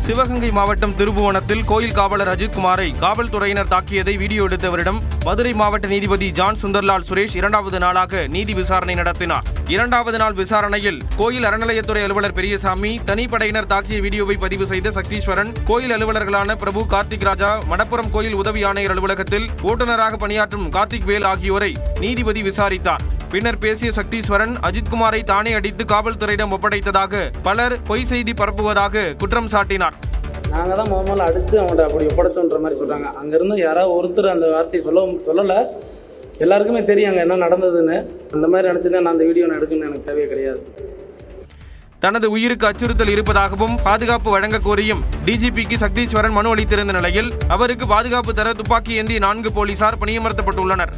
சிவகங்கை மாவட்டம் திருபுவனத்தில் கோயில் காவலர் அஜித்குமாரை காவல்துறையினர் தாக்கியதை வீடியோ எடுத்தவரிடம் மதுரை மாவட்ட நீதிபதி ஜான் சுந்தர்லால் சுரேஷ் 2வது நாளாக நீதி விசாரணை நடத்தினார். 2வது நாள் விசாரணையில் கோயில் அறநிலையத்துறை அலுவலர் பெரியசாமி, தனிப்படையினர் தாக்கிய வீடியோவை பதிவு செய்த சக்தீஸ்வரன், கோயில் அலுவலர்களான பிரபு, கார்த்திக் ராஜா, மணப்புரம் கோயில் உதவி ஆணையர் அலுவலகத்தில் ஓட்டுநராக பணியாற்றும் கார்த்திக் வேல் ஆகியோரை நீதிபதி விசாரித்தார். பின்னர் பேசிய சக்தீஸ்வரன், அஜித்குமாரை தானே அடித்து காவல்துறையிடம் ஒப்படைத்ததாக பலர் பொய் செய்தி பரப்புவதாக குற்றம் சாட்டினார். நாங்கள் தான் முதல்ல அடித்து அவங்கள்ட்ட அப்படி ஒப்படைச்சோன்ற மாதிரி சொல்கிறாங்க. அங்கேருந்து யாராவது ஒருத்தர் அந்த வார்த்தையை சொல்லலை. எல்லாருக்குமே தெரியும் அங்கே என்ன நடந்ததுன்னு. அந்த மாதிரி நினச்சிதான் நான் அந்த வீடியோ எடுக்கணும்னு எனக்கு தேவையே கிடையாது. தனது உயிருக்கு அச்சுறுத்தல் இருப்பதாகவும் பாதுகாப்பு வழங்க கோரியும் டிஜிபிக்கு சக்தீஸ்வரன் மனு அளித்திருந்த நிலையில் அவருக்கு பாதுகாப்பு தர துப்பாக்கி ஏந்திய 4 போலீசார் பணியமர்த்தப்பட்டுள்ளனர்.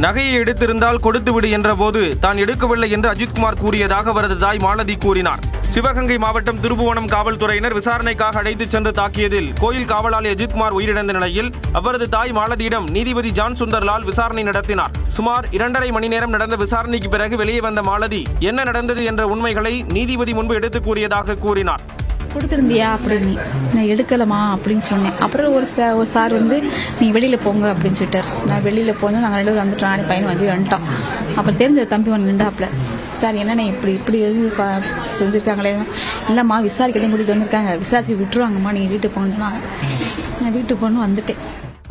நகையை எடுத்திருந்தால் கொடுத்துவிடு என்ற போது தான் எடுக்கவில்லை என்று அஜித்குமார் கூறியதாக அவரது தாய் மாலதி கூறினார். சிவகங்கை மாவட்டம் திருபுவனம் காவல்துறையினர் விசாரணைக்காக அழைத்துச் சென்று தாக்கியதில் கோயில் காவலாளி அஜித்குமார் உயிரிழந்த நிலையில் அவரது தாய் மாலதியிடம் நீதிபதி ஜான் சுந்தர்லால் விசாரணை நடத்தினார். சுமார் 2.5 மணி நேரம் நடந்த விசாரணைக்கு பிறகு வெளியே வந்த மாலதி என்ன நடந்தது என்ற உண்மைகளை நீதிபதி முன்பு எடுத்துக் கூறியதாக கூறினார். கொடுத்துருந்தியா அப்படின்னு, நான் எடுக்கலமா அப்படின்னு சொன்னேன். அப்புறம் ஒரு சார் வந்து நீ வெளியில் போங்க அப்படின்னு சொல்லிட்டார். நான் வெளியில் போனோம். நாங்கள் 2 பேரும் வந்துட்டோம். நானே பையன் வந்து வந்துட்டோம். அப்புறம் தெரிஞ்ச தம்பி ஒன்று நின்றாப்புல, சார் என்னென்ன இப்படி செஞ்சுருக்காங்களே, இல்லைம்மா விசாரிக்கதான் கூட்டிகிட்டு வந்திருக்காங்க, விசாரிச்சு விட்டுருவாங்கம்மா, நீங்கள் வீட்டுக்கு போகணுன்னு சொன்னாங்க. நான் வீட்டுக்கு போகணும் வந்துட்டேன்.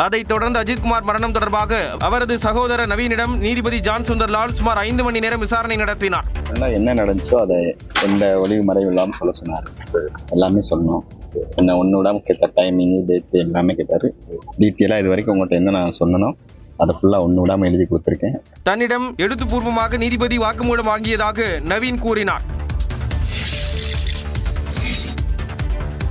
அதைத் தொடர்ந்து அஜித்குமார் மரணம் தொடர்பாக அவரது சகோதரர் நவீனிடம் நீதிபதி ஜான் சுந்தர்லால் சுமார் 5 மணி நேரம் விசாரணை நடத்தினார். என்ன நடந்துச்சோ அதை எந்த ஒளிவு மறைவு இல்லாமல் சொல்ல சொன்னார். எல்லாமே சொன்னோம். என்ன ஒன்று விடாமல் கேட்டார். டைமிங்கு, டேட்டு எல்லாமே கேட்டார். டீட்டெயிலாக இது வரைக்கும் உங்கள்கிட்ட என்ன நான் சொன்னனோ அதை ஃபுல்லாக ஒன்று விடாமல் எழுதி கொடுத்துருக்கேன். தன்னிடம் எழுத்துப்பூர்வமாக நீதிபதி வாக்குமூலம் வாங்கியதாக நவீன் கூறினார்.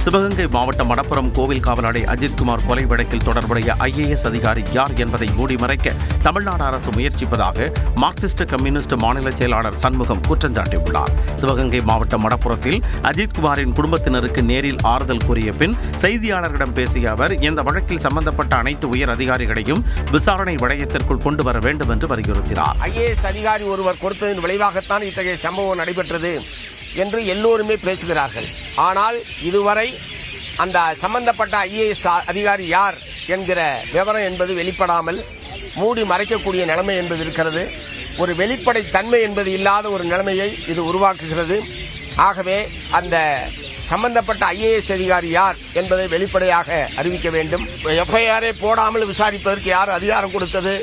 சிவகங்கை மாவட்டம் மணப்புரம் கோவில் காவலாளி அஜித்குமார் கொலை வழக்கில் தொடர்புடைய IAS அதிகாரி யார் என்பதை மூடிமறைக்க தமிழ்நாடு அரசு முயற்சிப்பதாக மார்க்சிஸ்ட் கம்யூனிஸ்ட் மாநில செயலாளர் சண்முகம் குற்றம் சாட்டியுள்ளார். சிவகங்கை மாவட்டம் மணப்புரத்தில் அஜித்குமாரின் குடும்பத்தினருக்கு நேரில் ஆறுதல் கூறிய பின் செய்தியாளர்களிடம் பேசிய அவர், இந்த வழக்கில் சம்பந்தப்பட்ட அனைத்து உயர் அதிகாரிகளையும் விசாரணை வளையத்திற்குள் கொண்டு வர வேண்டும் என்று வலியுறுத்தினார். IAS அதிகாரி ஒருவர் கொடுத்ததன் விளைவாகத்தான் இத்தகைய சம்பவம் நடைபெற்றது என்று எல்லோருமே பேசுகிறார்கள். ஆனால் இதுவரை அந்த சம்பந்தப்பட்ட IAS அதிகாரி யார் என்கிற விவரம் என்பது வெளிப்படாமல் மூடி மறைக்கக்கூடிய நிலைமை என்பது இருக்கிறது. ஒரு வெளிப்படை தன்மை என்பது இல்லாத ஒரு நிலைமையை இது உருவாக்குகிறது. ஆகவே அந்த சம்பந்தப்பட்ட IAS அதிகாரி யார் என்பதை வெளிப்படையாக அறிவிக்க வேண்டும். FIR போடாமல் விசாரிப்பதற்கு யார் அதிகாரம் கொடுத்தது?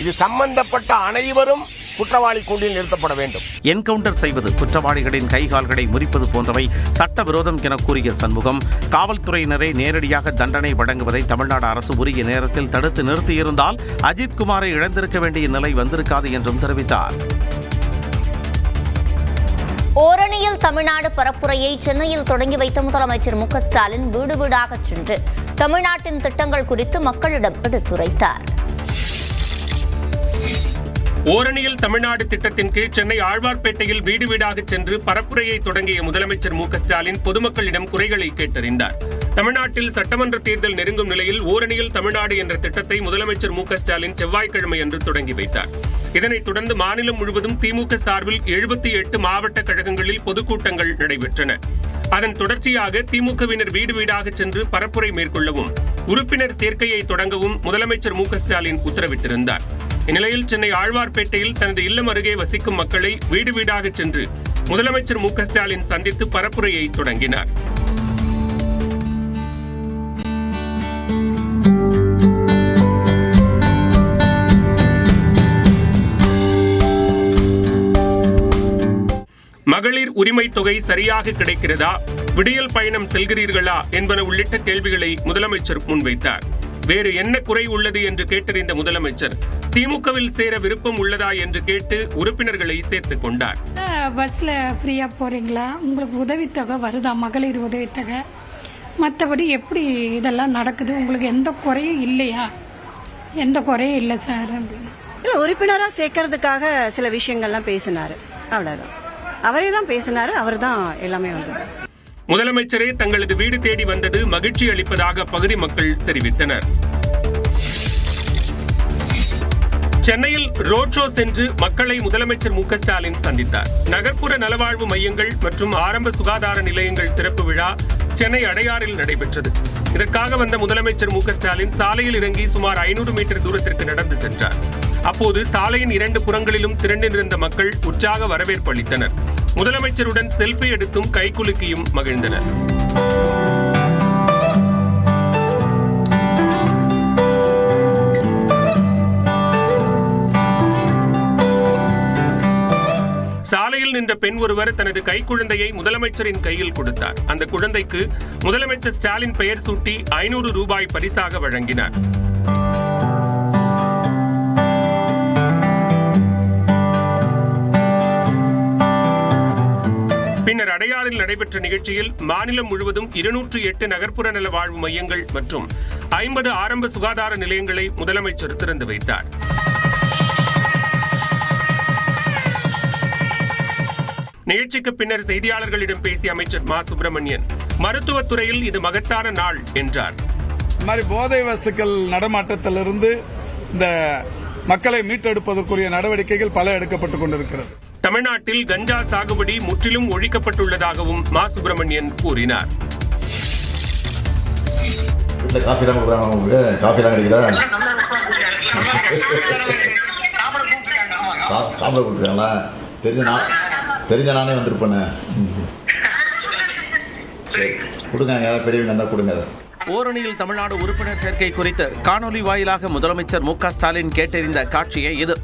இது சம்பந்தப்பட்ட அனைவரும் குற்றவாளி கூண்டில் நிறுத்தப்பட வேண்டும். என்கவுண்டர் செய்வது, குற்றவாளிகளின் கைகால்களை முறிப்பது போன்றவை சட்டவிரோதம் என கூறிய சண்முகம், காவல்துறையினரை நேரடியாக தண்டனை வழங்குவதை தமிழ்நாடு அரசு உரிய நேரத்தில் தடுத்து நிறுத்தியிருந்தால் அஜித்குமாரை இழந்திருக்க வேண்டிய நிலை வந்திருக்காது என்றும் தெரிவித்தார். ஓரணியில் தமிழ்நாடு பரப்புரையை சென்னையில் தொடங்கி வைத்த முதலமைச்சர் மு க ஸ்டாலின் வீடு வீடாக சென்று தமிழ்நாட்டின் திட்டங்கள் குறித்து மக்களிடம் எடுத்துரைத்தார். ஓரணியில் தமிழ்நாடு திட்டத்தின் கீழ் சென்னை ஆழ்வார்பேட்டையில் வீடு வீடாக சென்று பரப்புரையை தொடங்கிய முதலமைச்சர் மு க ஸ்டாலின் பொதுமக்களிடம் குறைகளை கேட்டறிந்தார். தமிழ்நாட்டில் சட்டமன்ற தேர்தல் நெருங்கும் நிலையில் ஓரணியில் தமிழ்நாடு என்ற திட்டத்தை முதலமைச்சர் மு க ஸ்டாலின் செவ்வாய்க்கிழமை அன்று தொடங்கி வைத்தார். இதனைத் தொடர்ந்து மாநிலம் முழுவதும் திமுக சார்பில் 78 மாவட்ட கழகங்களில் பொதுக்கூட்டங்கள் நடைபெற்றன. அதன் தொடர்ச்சியாக திமுகவினர் வீடு வீடாக சென்று பரப்புரை மேற்கொள்ளவும் உறுப்பினர் சேர்க்கையை தொடங்கவும் முதலமைச்சர் மு க ஸ்டாலின் உத்தரவிட்டிருந்தார். இந்நிலையில் சென்னை ஆழ்வார்பேட்டையில் தனது இல்லம் அருகே வசிக்கும் மக்களை வீடு வீடாக சென்று முதலமைச்சர் மு க ஸ்டாலின் சந்தித்து பரப்புரையை தொடங்கினார். மகளிர் உரிமை தொகை சரியாக கிடைக்கிறதா, விடியல் பயணம் செல்கிறீர்களா என்பன உள்ளிட்ட கேள்விகளை முதலமைச்சர் முன்வைத்தார். வேறு என்ன குறை உள்ளது என்று கேட்டறிந்த முதலமைச்சர் திமுகவில் சேர விருப்பம் உள்ளதா என்று கேட்டு உறுப்பினர்களை சேர்த்துக் கொண்டார். பஸ்ல ஃப்ரீயா போறீங்களா, உங்களுக்கு உதவித்தொகை வருதா, மகளிர் உதவித்தொகை, மற்றபடி எப்படி இதெல்லாம் நடக்குது, உங்களுக்கு எந்த குறையும் இல்லையா? எந்த குறையும் இல்லை சார் அப்படின்னு. இல்லை, உறுப்பினராக சேர்க்கறதுக்காக சில விஷயங்கள்லாம் பேசினாரு, அவ்வளோதான். அவரே தான் பேசினாரு, அவர் தான் எல்லாமே வந்தது. முதலமைச்சரே தங்களது வீடு தேடி வந்தது மகிழ்ச்சி அளிப்பதாக பகுதி மக்கள் தெரிவித்தனர். சென்னையில் ரோட் ஷோ சென்று மக்களை முதலமைச்சர் மு க ஸ்டாலின் சந்தித்தார். நகர்ப்புற நலவாழ்வு மையங்கள் மற்றும் ஆரம்ப சுகாதார நிலையங்கள் திறப்பு விழா சென்னை அடையாறில் நடைபெற்றது. இதற்காக வந்த முதலமைச்சர் மு க ஸ்டாலின் சாலையில் இறங்கி சுமார் 500 மீட்டர் தூரத்திற்கு நடந்து சென்றார். அப்போது சாலையின் 2 புறங்களிலும் திரண்டிருந்த மக்கள் உற்சாக வரவேற்பு அளித்தனர். முதலமைச்சருடன் செல்ஃபி எடுத்தும் கைகுலுக்கியும் மகிழ்ந்தனர். சாலையில் நின்ற பெண் ஒருவர் தனது கைக்குழந்தையை முதலமைச்சரின் கையில் கொடுத்தார். அந்த குழந்தைக்கு முதலமைச்சர் ஸ்டாலின் பெயர் சூட்டி 500 ரூபாய் பரிசாக வழங்கினார். பின்னர் அடையாறில் நடைபெற்ற நிகழ்ச்சியில் மாநிலம் முழுவதும் 208 நகர்ப்புற நல வாழ்வு மையங்கள் மற்றும் 50 ஆரம்ப சுகாதார நிலையங்களை முதலமைச்சர் திறந்து வைத்தார். நிகழ்ச்சிக்கு பின்னர் செய்தியாளர்களிடம் பேசிய அமைச்சர் மா சுப்பிரமணியன், மருத்துவத்துறையில் இது மகத்தான நாள் என்றார். இந்த மாதிரி போதை வஸ்துக்கள் நடமாட்டத்திலிருந்து இந்த மக்களை மீட்டெடுப்பதற்குரிய நடவடிக்கைகள் பல எடுக்கப்பட்டுக் கொண்டிருக்கிறது. தமிழ்நாட்டில் கஞ்சா சாகுபடி முற்றிலும் ஒழிக்கப்பட்டுள்ளதாகவும் மா சுப்பிரமணியன் கூறினார். தெரிஞ்ச நானே வந்திருப்பேன். கொடுங்க, பெரியவங்க இருந்தா கொடுங்க. ஓரணியில் தமிழ்நாடு உறுப்பினர் சேர்க்கை குறித்து காணொலி வாயிலாக முதலமைச்சர் மு க ஸ்டாலின் கேட்டறிந்த காட்சியே இது.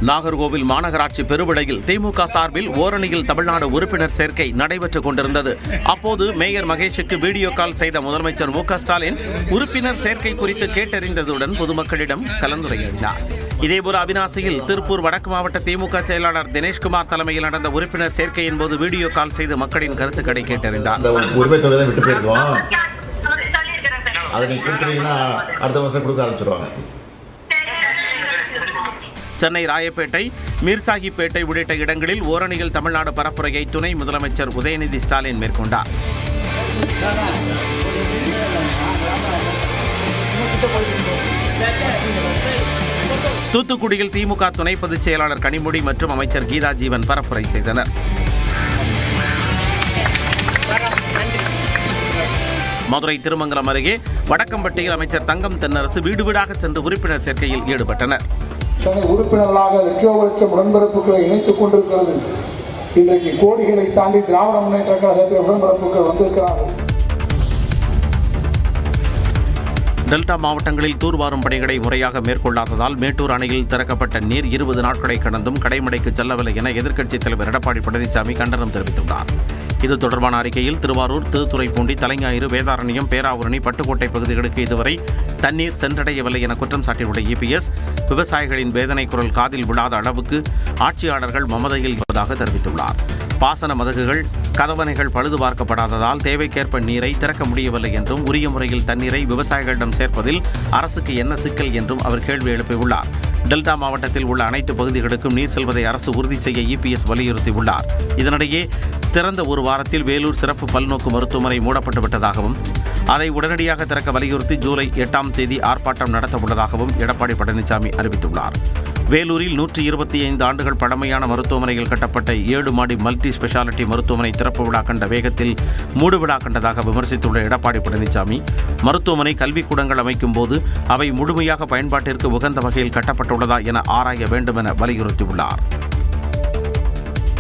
நாகர்கோவில் மாநகராட்சி பெருவிடையில் திமுக சார்பில் ஓரணியில் தமிழ்நாடு உறுப்பினர் சேர்க்கை நடைபெற்றுக் கொண்டிருந்தது. அப்போது மேயர் மகேஷுக்கு வீடியோ கால் செய்த முதலமைச்சர் மு க ஸ்டாலின் உறுப்பினர் சேர்க்கை குறித்து கேட்டறிந்ததுடன் பொதுமக்களிடம் கலந்துரையாடினார். இதேபோல அவிநாசியில் திருப்பூர் வடக்கு மாவட்ட திமுக செயலாளர் தினேஷ்குமார் தலைமையில் நடந்த உறுப்பினர் சேர்க்கையின் போது வீடியோ கால் செய்து மக்களின் கருத்துக்களை கேட்டறிந்தார். சென்னை ராயப்பேட்டை, மீர்சாகிப்பேட்டை உள்ளிட்ட இடங்களில் ஓரணியில் தமிழ்நாடு பரப்புரையை துணை முதலமைச்சர் உதயநிதி ஸ்டாலின் மேற்கொண்டார். தூத்துக்குடியில் திமுக துணை பொதுச் செயலாளர் கனிமொழி மற்றும் அமைச்சர் கீதா ஜீவன் பரப்புரை செய்தனர். மதுரை திருமங்கலம் அருகே வடக்கம்பட்டியில் அமைச்சர் தங்கம் தென்னரசு வீடு வீடாக சென்று உறுப்பினர் சேர்க்கையில் ஈடுபட்டனர். சென்னை உறுப்பினர்களாக லட்சம் உடன்பிறப்புகளை இணைத்துக் கொண்டிருக்கிறது. இன்றைக்கு கோடிகளை தாண்டி திராவிட முன்னேற்ற கழகத்தில் உடன்பிறப்புகள் வந்திருக்கிறார்கள். டெல்டா மாவட்டங்களில் தூர்வாரும் பணிகளை முறையாக மேற்கொள்ளாததால் மேட்டூர் அணையில் திறக்கப்பட்ட நீர் 20 நாட்களை கடந்தும் கடைமடைக்கு செல்லவில்லை என எதிர்க்கட்சித் தலைவர் எடப்பாடி பழனிசாமி கண்டனம் தெரிவித்துள்ளார். இது தொடர்பான அறிக்கையில் திருவாரூர், திருத்துறைப்பூண்டி, தலைஞாயிறு, வேதாரண்யம், பேராவூரணி, பட்டுக்கோட்டை பகுதிகளுக்கு இதுவரை தண்ணீர் சென்றடையவில்லை என குற்றம் சாட்டியுள்ள இபிஎஸ், விவசாயிகளின் வேதனை குரல் காதில் விழாத அளவுக்கு ஆட்சியாளர்கள் மமதையில் இருப்பதாக தெரிவித்துள்ளார். பாசன மதகுகள், கதவணைகள் பழுது பார்க்கப்படாததால் தேவைக்கேற்ப நீரை திறக்க முடியவில்லை என்றும் உரிய முறையில் தண்ணீரை விவசாயிகளிடம் சேர்ப்பதில் அரசுக்கு என்ன சிக்கல் என்றும் அவர் கேள்வி எழுப்பியுள்ளார். டெல்டா மாவட்டத்தில் உள்ள அனைத்து பகுதிகளுக்கும் நீர் செல்வதை அரசு உறுதி செய்ய இபிஎஸ் வலியுறுத்தியுள்ளார். இதனிடையே திறந்த ஒரு வாரத்தில் வேலூர் சிறப்பு பல்நோக்கு மருத்துவமனை மூடப்பட்டுவிட்டதாகவும் அதை உடனடியாக திறக்க வலியுறுத்தி ஜூலை 8ஆம் தேதி ஆர்ப்பாட்டம் நடத்தவுள்ளதாகவும் எடப்பாடி பழனிசாமி அறிவித்துள்ளார். வேலூரில் 125 ஆண்டுகள் பழமையான மருத்துவமனையில் கட்டப்பட்ட 7 மாடி மல்டி ஸ்பெஷாலிட்டி மருத்துவமனை திறப்பு விழா கண்ட வேகத்தில் மூடுவிழா கண்டதாக விமர்சித்துள்ள எடப்பாடி பழனிசாமி, மருத்துவமனை கல்விக்கூடங்கள் அமைக்கும் போது அவை முழுமையாக பயன்பாட்டிற்கு உகந்த வகையில் கட்டப்பட்டுள்ளதா என ஆராய வேண்டும் என வலியுறுத்தியுள்ளார்.